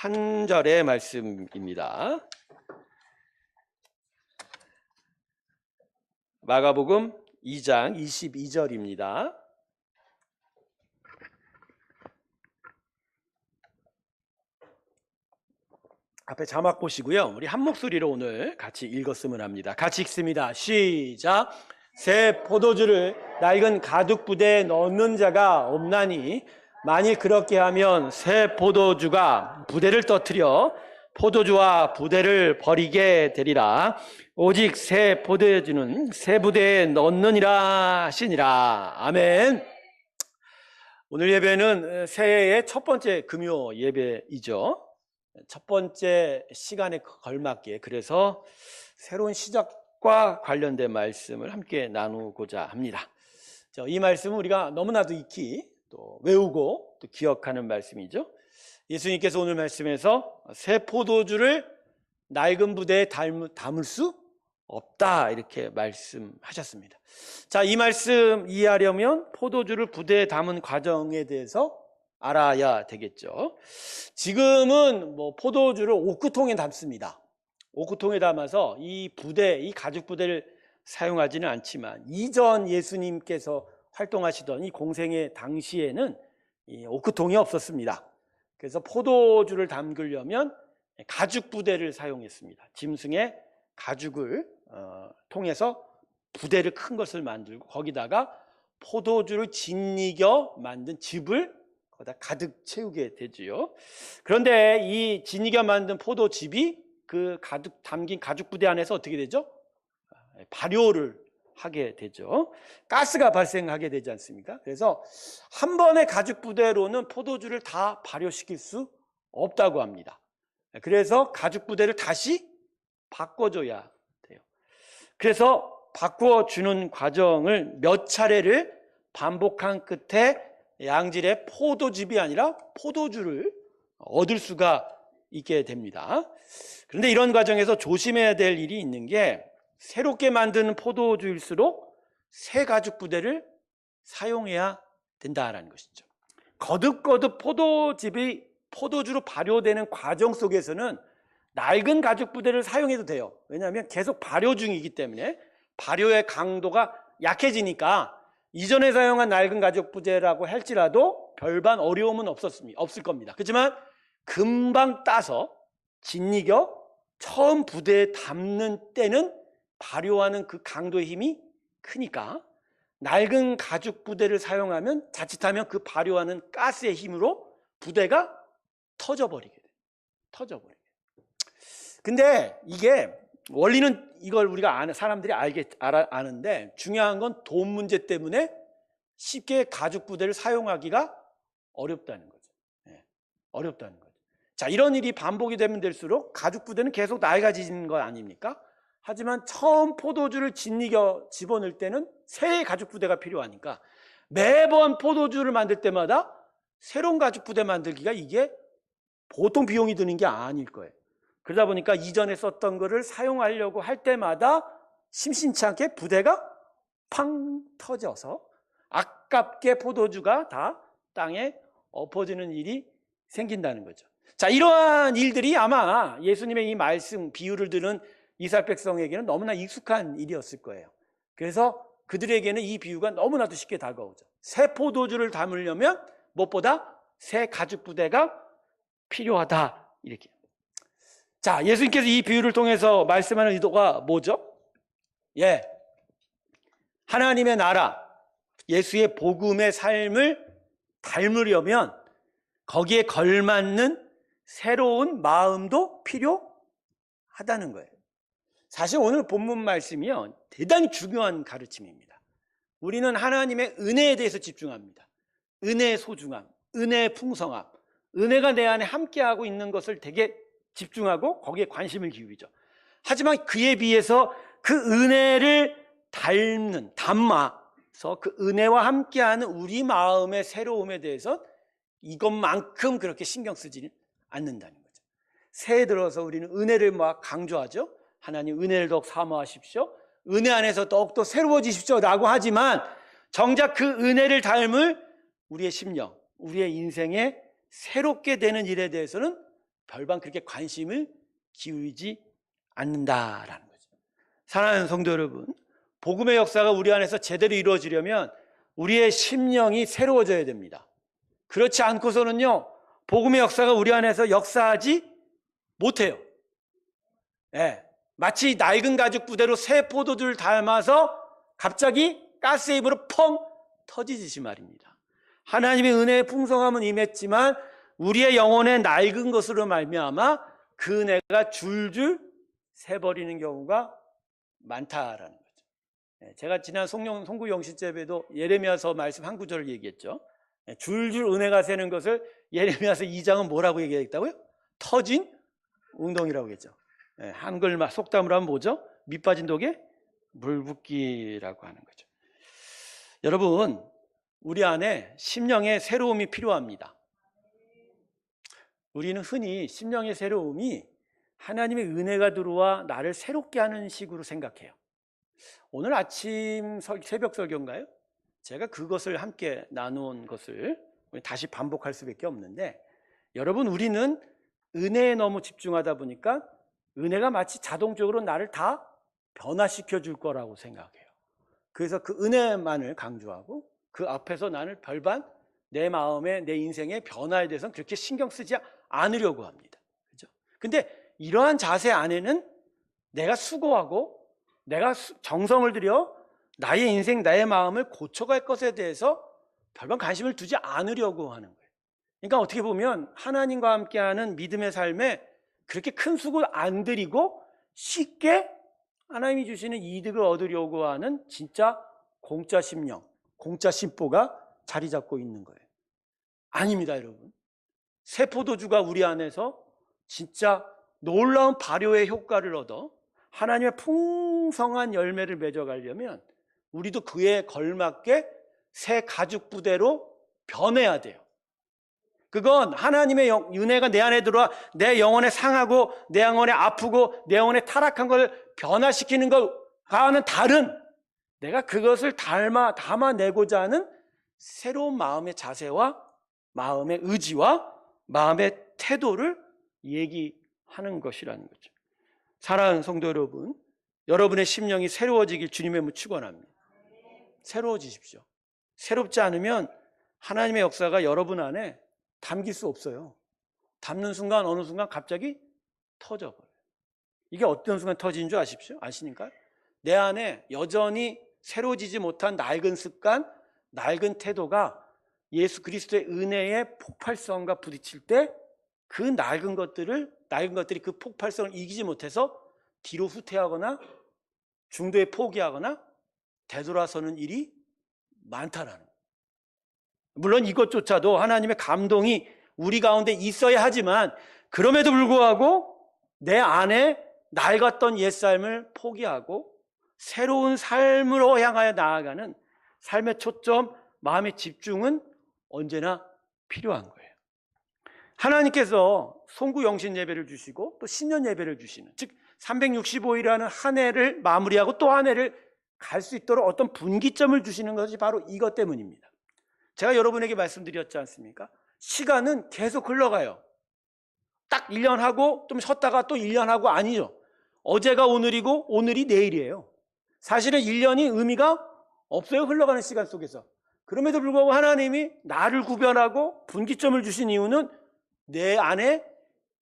한 절의 말씀입니다. 마가복음 2장 22절입니다. 앞에 자막 보시고요. 우리 한 목소리로 오늘 같이 읽었으면 합니다. 같이 읽습니다. 시작. 새 포도주를 낡은 가죽 부대에 넣는 자가 없나니 만일 그렇게 하면 새 포도주가 부대를 떠뜨려 포도주와 부대를 버리게 되리라. 오직 새 포도주는 새 부대에 넣느니라 하시니라. 아멘. 오늘 예배는 새해의 첫 번째 금요 예배이죠. 첫 번째 시간에 걸맞게 그래서 새로운 시작과 관련된 말씀을 함께 나누고자 합니다. 이 말씀은 우리가 너무나도 익히 또 외우고 또 기억하는 말씀이죠. 예수님께서 오늘 말씀에서 새 포도주를 낡은 부대에 담을 수 없다 이렇게 말씀하셨습니다. 자, 이 말씀 이해하려면 포도주를 부대에 담은 과정에 대해서 알아야 되겠죠. 지금은 포도주를 오크통에 담습니다. 오크통에 담아서 이 가죽 부대를 사용하지는 않지만 이전 예수님께서 활동하시던 이 공생의 당시에는 이 오크통이 없었습니다. 그래서 포도주를 담그려면 가죽 부대를 사용했습니다. 짐승의 가죽을 통해서 부대를 큰 것을 만들고 거기다가 포도주를 짓이겨 만든 즙을 거기다 가득 채우게 되지요. 그런데 이 짓이겨 만든 포도즙이 그 담긴 가죽 부대 안에서 어떻게 되죠? 발효를 하게 되죠. 가스가 발생하게 되지 않습니까? 그래서 한 번의 가죽 부대로는 포도주를 다 발효시킬 수 없다고 합니다. 그래서 가죽 부대를 다시 바꿔줘야 돼요. 그래서 바꿔주는 과정을 몇 차례를 반복한 끝에 양질의 포도즙이 아니라 포도주를 얻을 수가 있게 됩니다. 그런데 이런 과정에서 조심해야 될 일이 있는 게 새롭게 만드는 포도주일수록 새 가죽 부대를 사용해야 된다는 것이죠. 거듭거듭 포도주로 발효되는 과정 속에서는 낡은 가죽 부대를 사용해도 돼요. 왜냐하면 계속 발효 중이기 때문에 발효의 강도가 약해지니까 이전에 사용한 낡은 가죽 부대라고 할지라도 별반 어려움은 없을 겁니다. 그렇지만 금방 따서 짓이겨 처음 부대에 담는 때는 발효하는 그 강도의 힘이 크니까 낡은 가죽 부대를 사용하면 자칫하면 그 발효하는 가스의 힘으로 부대가 터져버리게 돼요. 근데 이게 원리는 이걸 우리가 사람들이 아는데 중요한 건 돈 문제 때문에 쉽게 가죽 부대를 사용하기가 어렵다는 거죠. 어렵다는 거죠. 자, 이런 일이 반복이 되면 될수록 가죽 부대는 계속 낡아지는 거 아닙니까? 하지만 처음 포도주를 집어넣을 때는 새 가죽 부대가 필요하니까 매번 포도주를 만들 때마다 새로운 가죽 부대 만들기가 이게 보통 비용이 드는 게 아닐 거예요. 그러다 보니까 이전에 썼던 거를 사용하려고 할 때마다 심심치 않게 부대가 팡 터져서 아깝게 포도주가 다 땅에 엎어지는 일이 생긴다는 거죠. 자, 이러한 일들이 아마 예수님의 이 말씀, 비유를 들은 이스라엘 백성에게는 너무나 익숙한 일이었을 거예요. 그래서 그들에게는 이 비유가 너무나도 쉽게 다가오죠. 새 포도주를 담으려면 무엇보다 새 가죽 부대가 필요하다 이렇게. 자, 예수님께서 이 비유를 통해서 말씀하는 의도가 뭐죠? 하나님의 나라, 예수의 복음의 삶을 닮으려면 거기에 걸맞는 새로운 마음도 필요하다는 거예요. 사실 오늘 본문 말씀이요, 대단히 중요한 가르침입니다. 우리는 하나님의 은혜에 대해서 집중합니다. 은혜의 소중함, 은혜의 풍성함, 은혜가 내 안에 함께하고 있는 것을 되게 집중하고 거기에 관심을 기울이죠. 하지만 그에 비해서 그 은혜를 담아서 그 은혜와 함께하는 우리 마음의 새로움에 대해서 이것만큼 그렇게 신경 쓰지는 않는다는 거죠. 새해 들어서 우리는 은혜를 강조하죠. 하나님 은혜를 더욱 사모하십시오. 은혜 안에서 더욱더 새로워지십시오 라고 하지만 정작 그 은혜를 닮을 우리의 심령, 우리의 인생에 새롭게 되는 일에 대해서는 별반 그렇게 관심을 기울이지 않는다라는 거죠. 사랑하는 성도 여러분, 복음의 역사가 우리 안에서 제대로 이루어지려면 우리의 심령이 새로워져야 됩니다. 그렇지 않고서는요, 복음의 역사가 우리 안에서 역사하지 못해요. 네, 마치 낡은 가죽 부대로 새 포도주를 닮아서 갑자기 가스의 입으로 펑 터지듯이 말입니다. 하나님의 은혜의 풍성함은 임했지만 우리의 영혼의 낡은 것으로 말미암아 그 은혜가 줄줄 새버리는 경우가 많다라는 거죠. 제가 지난 송구 영신 예배도 예레미야서 말씀 한 구절을 얘기했죠. 줄줄 은혜가 새는 것을 예레미야서 2장은 뭐라고 얘기했다고요? 터진 웅덩이라고 했죠. 한글 속담으로 하면 뭐죠? 밑 빠진 독에 물 붓기라고 하는 거죠. 여러분, 우리 안에 심령의 새로움이 필요합니다. 우리는 흔히 심령의 새로움이 하나님의 은혜가 들어와 나를 새롭게 하는 식으로 생각해요. 오늘 아침 새벽 설교인가요? 제가 그것을 함께 나눈 것을 다시 반복할 수밖에 없는데, 여러분, 우리는 은혜에 너무 집중하다 보니까 은혜가 마치 자동적으로 나를 다 변화시켜 줄 거라고 생각해요. 그래서 그 은혜만을 강조하고 그 앞에서 나는 별반 내 마음에 내 인생의 변화에 대해서는 그렇게 신경 쓰지 않으려고 합니다. 그죠? 근데 이러한 자세 안에는 내가 수고하고 내가 정성을 들여 나의 인생, 나의 마음을 고쳐갈 것에 대해서 별반 관심을 두지 않으려고 하는 거예요. 그러니까 어떻게 보면 하나님과 함께하는 믿음의 삶에 그렇게 큰 수고를 안 들이고 쉽게 하나님이 주시는 이득을 얻으려고 하는 진짜 공짜 심령, 공짜 심보가 자리 잡고 있는 거예요. 아닙니다, 여러분. 새 포도주가 우리 안에서 진짜 놀라운 발효의 효과를 얻어 하나님의 풍성한 열매를 맺어가려면 우리도 그에 걸맞게 새 가죽 부대로 변해야 돼요. 그건 하나님의 은혜가 내 안에 들어와 내 영혼에 상하고 내 영혼에 아프고 내 영혼에 타락한 걸 변화시키는 것과는 다른, 내가 그것을 담아내고자 하는 새로운 마음의 자세와 마음의 의지와 마음의 태도를 얘기하는 것이라는 거죠. 사랑하는 성도 여러분, 여러분의 심령이 새로워지길 주님의 이름으로 축원합니다. 새로워지십시오. 새롭지 않으면 하나님의 역사가 여러분 안에 담길 수 없어요. 담는 순간 어느 순간 갑자기 터져버려요. 이게 어떤 순간 터지는 줄 아십니까? 내 안에 여전히 새로워지지 못한 낡은 습관, 낡은 태도가 예수 그리스도의 은혜의 폭발성과 부딪힐 때 그 낡은 것들이 그 폭발성을 이기지 못해서 뒤로 후퇴하거나 중도에 포기하거나 되돌아서는 일이 많다라는 거예요. 물론 이것조차도 하나님의 감동이 우리 가운데 있어야 하지만 그럼에도 불구하고 내 안에 낡았던 옛삶을 포기하고 새로운 삶으로 향하여 나아가는 삶의 초점, 마음의 집중은 언제나 필요한 거예요. 하나님께서 송구 영신 예배를 주시고 또 신년 예배를 주시는, 즉 365일이라는 한 해를 마무리하고 또 한 해를 갈 수 있도록 어떤 분기점을 주시는 것이 바로 이것 때문입니다. 제가 여러분에게 말씀드렸지 않습니까? 시간은 계속 흘러가요. 딱 1년 하고 좀 쉬었다가 또 1년 하고 아니죠. 어제가 오늘이고 오늘이 내일이에요. 사실은 1년이 의미가 없어요. 흘러가는 시간 속에서. 그럼에도 불구하고 하나님이 나를 구별하고 분기점을 주신 이유는 내 안에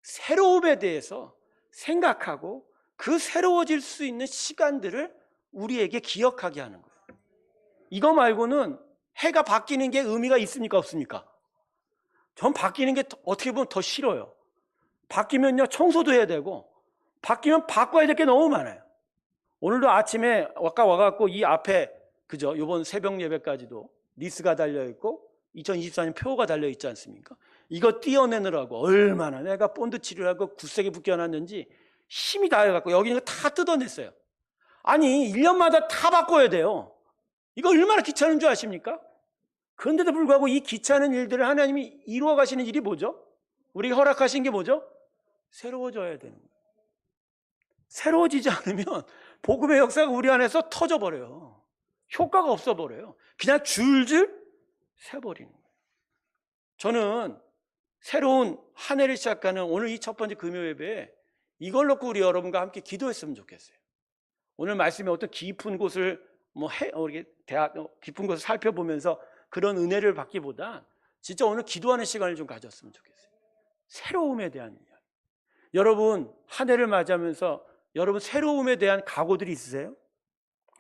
새로움에 대해서 생각하고 그 새로워질 수 있는 시간들을 우리에게 기억하게 하는 거예요. 이거 말고는 해가 바뀌는 게 의미가 있습니까? 없습니까? 전 바뀌는 게 어떻게 보면 더 싫어요. 바뀌면요, 청소도 해야 되고, 바뀌면 바꿔야 될 게 너무 많아요. 오늘도 아침에 아까 와갖고 이 앞에, 그죠? 이번 새벽 예배까지도 리스가 달려있고, 2024년 표가 달려있지 않습니까? 이거 띄어내느라고 얼마나 내가 본드 치료하고 굳세게 붙여놨는지 힘이 다해갖고 여기 있는 거 다 뜯어냈어요. 아니, 1년마다 다 바꿔야 돼요. 이거 얼마나 귀찮은 줄 아십니까? 그런데도 불구하고 이 귀찮은 일들을 하나님이 이루어 가시는 일이 뭐죠? 우리가 허락하신 게 뭐죠? 새로워져야 되는 거예요. 새로워지지 않으면 복음의 역사가 우리 안에서 터져버려요. 효과가 없어버려요. 그냥 줄줄 새버리는 거예요. 저는 새로운 한 해를 시작하는 오늘 이 첫 번째 금요 예배에 이걸 놓고 우리 여러분과 함께 기도했으면 좋겠어요. 오늘 말씀에 어떤 깊은 곳을 이렇게 깊은 곳을 살펴보면서 그런 은혜를 받기보다 진짜 오늘 기도하는 시간을 좀 가졌으면 좋겠어요. 새로움에 대한 이야기. 여러분 한 해를 맞이하면서 여러분 새로움에 대한 각오들이 있으세요?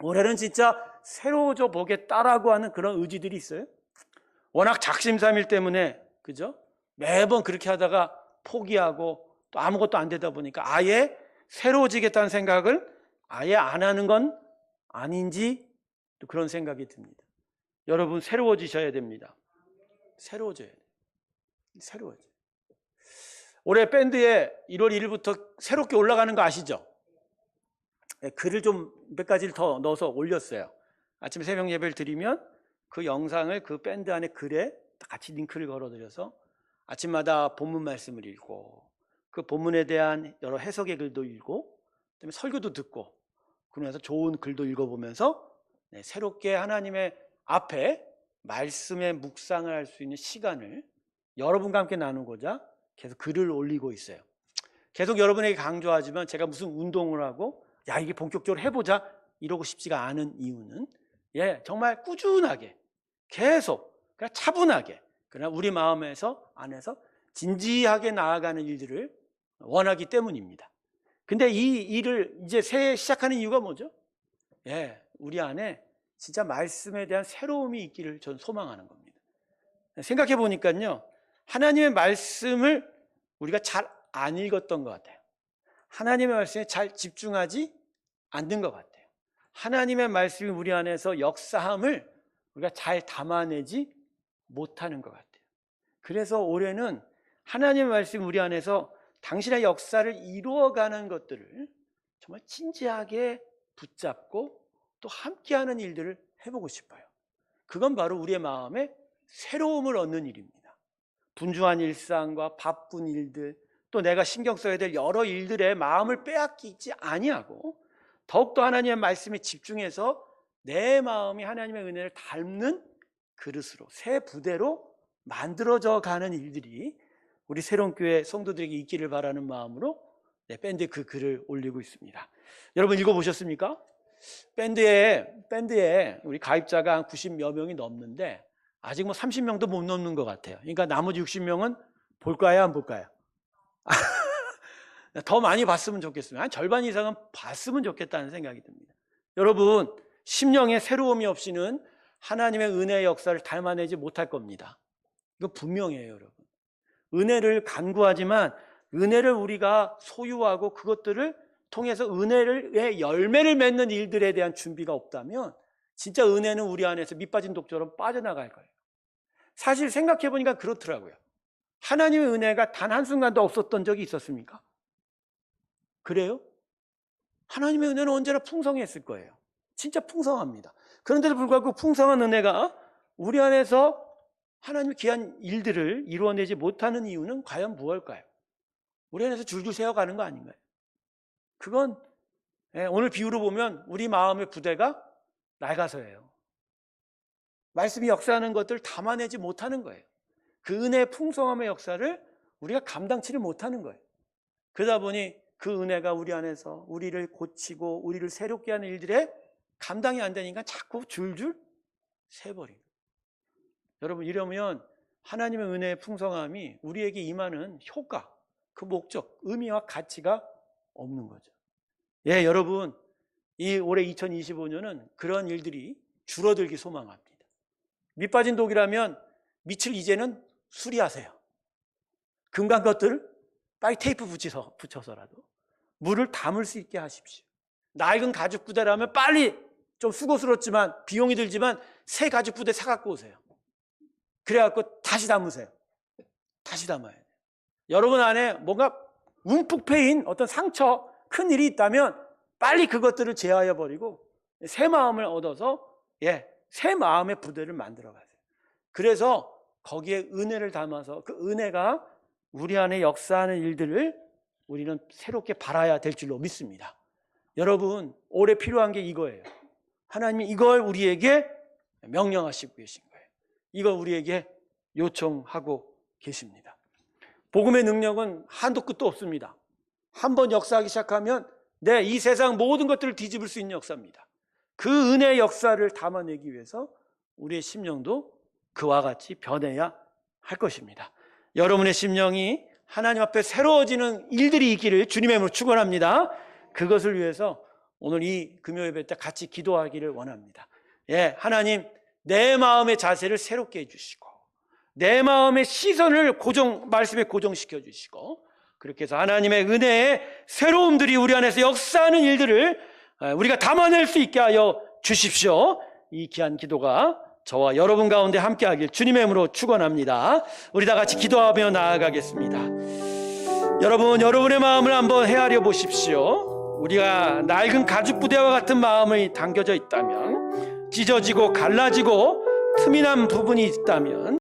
올해는 진짜 새로워져 보겠다라고 하는 그런 의지들이 있어요? 워낙 작심삼일 때문에 그죠? 매번 그렇게 하다가 포기하고 또 아무것도 안 되다 보니까 아예 새로워지겠다는 생각을 아예 안 하는 건 아닌지 또 그런 생각이 듭니다. 여러분 새로워지셔야 됩니다. 새로워져야 돼요. 새로워져요. 올해 밴드에 1월 1일부터 새롭게 올라가는 거 아시죠? 글을 좀 몇 가지를 더 넣어서 올렸어요. 아침 새벽 예배를 드리면 그 영상을 그 밴드 안에 글에 같이 링크를 걸어드려서 아침마다 본문 말씀을 읽고 그 본문에 대한 여러 해석의 글도 읽고 그다음에 설교도 듣고 그러면서 좋은 글도 읽어보면서 새롭게 하나님의 앞에 말씀의 묵상을 할 수 있는 시간을 여러분과 함께 나누고자 계속 글을 올리고 있어요. 계속 여러분에게 강조하지만 제가 무슨 운동을 하고 야 이게 본격적으로 해보자 이러고 싶지가 않은 이유는 정말 꾸준하게 계속 그냥 차분하게 그러나 우리 마음에서 안에서 진지하게 나아가는 일들을 원하기 때문입니다. 근데 이 일을 이제 새해 시작하는 이유가 뭐죠? 우리 안에 진짜 말씀에 대한 새로움이 있기를 전 소망하는 겁니다. 생각해 보니까요, 하나님의 말씀을 우리가 잘 안 읽었던 것 같아요. 하나님의 말씀에 잘 집중하지 않는 것 같아요. 하나님의 말씀이 우리 안에서 역사함을 우리가 잘 담아내지 못하는 것 같아요. 그래서 올해는 하나님의 말씀이 우리 안에서 당신의 역사를 이루어가는 것들을 정말 진지하게 붙잡고 또 함께하는 일들을 해보고 싶어요. 그건 바로 우리의 마음에 새로움을 얻는 일입니다. 분주한 일상과 바쁜 일들 또 내가 신경 써야 될 여러 일들에 마음을 빼앗기지 아니하고 더욱더 하나님의 말씀에 집중해서 내 마음이 하나님의 은혜를 닮는 그릇으로 새 부대로 만들어져 가는 일들이 우리 새로운 교회 성도들에게 있기를 바라는 마음으로 밴드에 그 글을 올리고 있습니다. 여러분 읽어보셨습니까? 밴드에 우리 가입자가 한 90여 명이 넘는데 아직 30명도 못 넘는 것 같아요. 그러니까 나머지 60명은 볼까요 안 볼까요? 더 많이 봤으면 좋겠습니다. 한 절반 이상은 봤으면 좋겠다는 생각이 듭니다. 여러분 심령의 새로움이 없이는 하나님의 은혜의 역사를 닮아내지 못할 겁니다. 이거 분명해요. 여러분 은혜를 간구하지만 은혜를 우리가 소유하고 그것들을 통해서 은혜의 열매를 맺는 일들에 대한 준비가 없다면 진짜 은혜는 우리 안에서 밑빠진 독처럼 빠져나갈 거예요. 사실 생각해 보니까 그렇더라고요. 하나님의 은혜가 단 한순간도 없었던 적이 있었습니까? 그래요? 하나님의 은혜는 언제나 풍성했을 거예요. 진짜 풍성합니다. 그런데도 불구하고 풍성한 은혜가 우리 안에서 하나님의 귀한 일들을 이루어내지 못하는 이유는 과연 무엇일까요? 우리 안에서 줄줄 세워가는 거 아닌가요? 그건 오늘 비유로 보면 우리 마음의 부대가 낡아서예요. 말씀이 역사하는 것들을 담아내지 못하는 거예요. 그 은혜의 풍성함의 역사를 우리가 감당치를 못하는 거예요. 그러다 보니 그 은혜가 우리 안에서 우리를 고치고 우리를 새롭게 하는 일들에 감당이 안 되니까 자꾸 줄줄 새버리고. 여러분 이러면 하나님의 은혜의 풍성함이 우리에게 임하는 효과, 그 목적, 의미와 가치가 없는 거죠. 여러분 이 올해 2025년은 그런 일들이 줄어들기 소망합니다. 밑빠진 독이라면 밑을 이제는 수리하세요. 금강 것들을 빨리 테이프 붙여서라도 물을 담을 수 있게 하십시오. 낡은 가죽 부대라면 빨리 좀 수고스럽지만 비용이 들지만 새 가죽 부대 사갖고 오세요. 그래갖고 다시 담으세요. 다시 담아야 돼요. 여러분 안에 뭔가 움푹 패인 어떤 상처, 큰 일이 있다면 빨리 그것들을 제하여 버리고 새 마음을 얻어서 새 마음의 부대를 만들어 가세요. 그래서 거기에 은혜를 담아서 그 은혜가 우리 안에 역사하는 일들을 우리는 새롭게 바라야 될 줄로 믿습니다. 여러분 올해 필요한 게 이거예요. 하나님이 이걸 우리에게 명령하시고 계신 거예요. 이걸 우리에게 요청하고 계십니다. 복음의 능력은 한도 끝도 없습니다. 한번 역사하기 시작하면 이 세상 모든 것들을 뒤집을 수 있는 역사입니다. 그 은혜의 역사를 담아내기 위해서 우리의 심령도 그와 같이 변해야 할 것입니다. 여러분의 심령이 하나님 앞에 새로워지는 일들이 있기를 주님의 이름으로 축원합니다. 그것을 위해서 오늘 이 금요 예배 때 같이 기도하기를 원합니다. 하나님, 내 마음의 자세를 새롭게 해주시고 내 마음의 시선을 말씀에 고정시켜 주시고, 그렇게 해서 하나님의 은혜의 새로움들이 우리 안에서 역사하는 일들을 우리가 담아낼 수 있게 하여 주십시오. 이 귀한 기도가 저와 여러분 가운데 함께하길 주님의 이름으로 축원합니다. 우리 다 같이 기도하며 나아가겠습니다. 여러분, 여러분의 마음을 한번 헤아려 보십시오. 우리가 낡은 가죽 부대와 같은 마음이 담겨져 있다면, 찢어지고 갈라지고 틈이 난 부분이 있다면